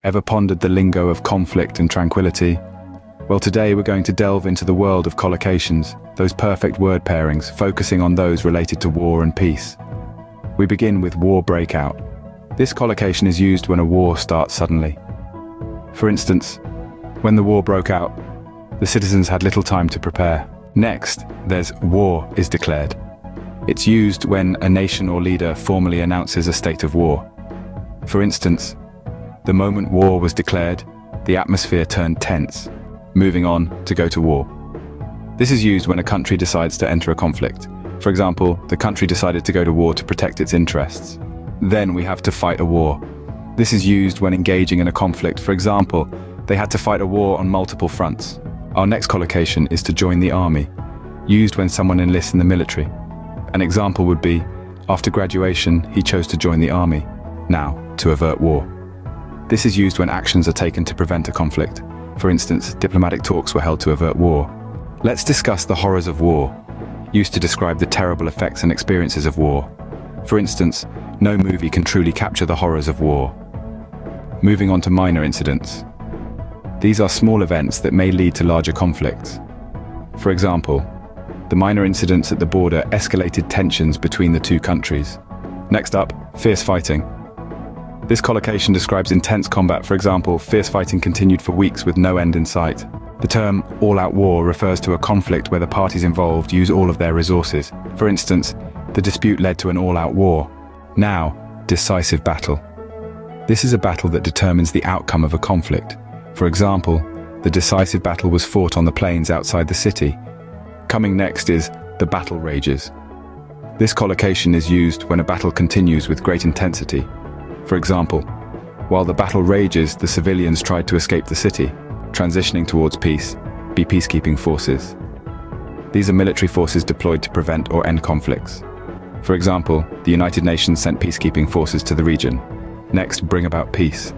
Ever pondered the lingo of conflict and tranquility? Well, today we're going to delve into the world of collocations, those perfect word pairings, focusing on those related to war and peace. We begin with war breakout. This collocation is used when a war starts suddenly. For instance, when the war broke out, the citizens had little time to prepare. Next, there's war is declared. It's used when a nation or leader formally announces a state of war. For instance, the moment war was declared, the atmosphere turned tense, moving on to go to war. This is used when a country decides to enter a conflict. For example, the country decided to go to war to protect its interests. Then we have to fight a war. This is used when engaging in a conflict. For example, they had to fight a war on multiple fronts. Our next collocation is to join the army, used when someone enlists in the military. An example would be, after graduation, he chose to join the army. Now, to avert war. This is used when actions are taken to prevent a conflict. For instance, diplomatic talks were held to avert war. Let's discuss the horrors of war, used to describe the terrible effects and experiences of war. For instance, no movie can truly capture the horrors of war. Moving on to minor incidents. These are small events that may lead to larger conflicts. For example, the minor incidents at the border escalated tensions between the two countries. Next up, fierce fighting. This collocation describes intense combat. For example, fierce fighting continued for weeks with no end in sight. The term all-out war refers to a conflict where the parties involved use all of their resources. For instance, the dispute led to an all-out war. Now, decisive battle. This is a battle that determines the outcome of a conflict. For example, the decisive battle was fought on the plains outside the city. Coming next is the battle rages. This collocation is used when a battle continues with great intensity. For example, while the battle rages, the civilians tried to escape the city. Transitioning towards peace, be peacekeeping forces. These are military forces deployed to prevent or end conflicts. For example, the United Nations sent peacekeeping forces to the region. Next, bring about peace.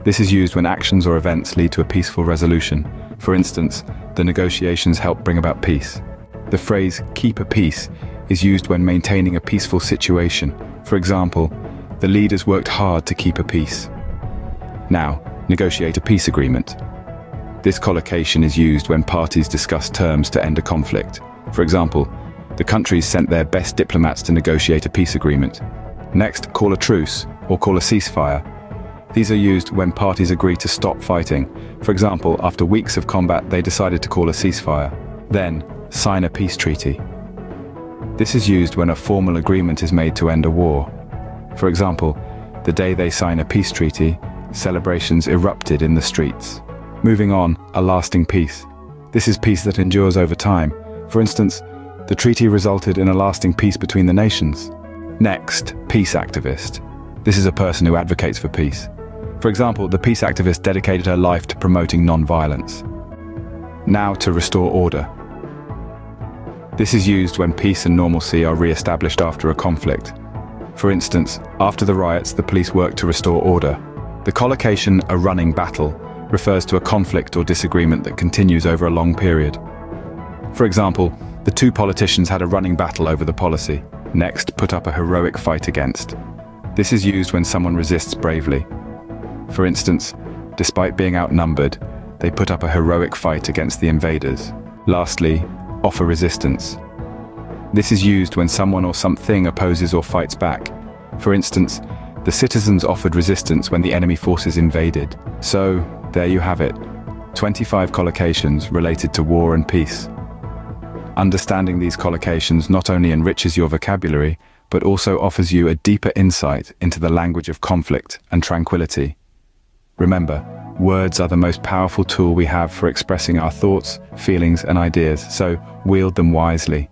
This is used when actions or events lead to a peaceful resolution. For instance, the negotiations help bring about peace. The phrase keep a peace is used when maintaining a peaceful situation. For example, the leaders worked hard to keep a peace. Now, negotiate a peace agreement. This collocation is used when parties discuss terms to end a conflict. For example, the countries sent their best diplomats to negotiate a peace agreement. Next, call a truce or call a ceasefire. These are used when parties agree to stop fighting. For example, after weeks of combat, they decided to call a ceasefire. Then, sign a peace treaty. This is used when a formal agreement is made to end a war. For example, the day they sign a peace treaty, celebrations erupted in the streets. Moving on, a lasting peace. This is peace that endures over time. For instance, the treaty resulted in a lasting peace between the nations. Next, peace activist. This is a person who advocates for peace. For example, the peace activist dedicated her life to promoting non-violence. Now to restore order. This is used when peace and normalcy are re-established after a conflict. For instance, after the riots, the police worked to restore order. The collocation, a running battle, refers to a conflict or disagreement that continues over a long period. For example, the two politicians had a running battle over the policy. Next, put up a heroic fight against. This is used when someone resists bravely. For instance, despite being outnumbered, they put up a heroic fight against the invaders. Lastly, offer resistance. This is used when someone or something opposes or fights back. For instance, the citizens offered resistance when the enemy forces invaded. So, there you have it. 25 collocations related to war and peace. Understanding these collocations not only enriches your vocabulary, but also offers you a deeper insight into the language of conflict and tranquility. Remember, words are the most powerful tool we have for expressing our thoughts, feelings, and ideas, so wield them wisely.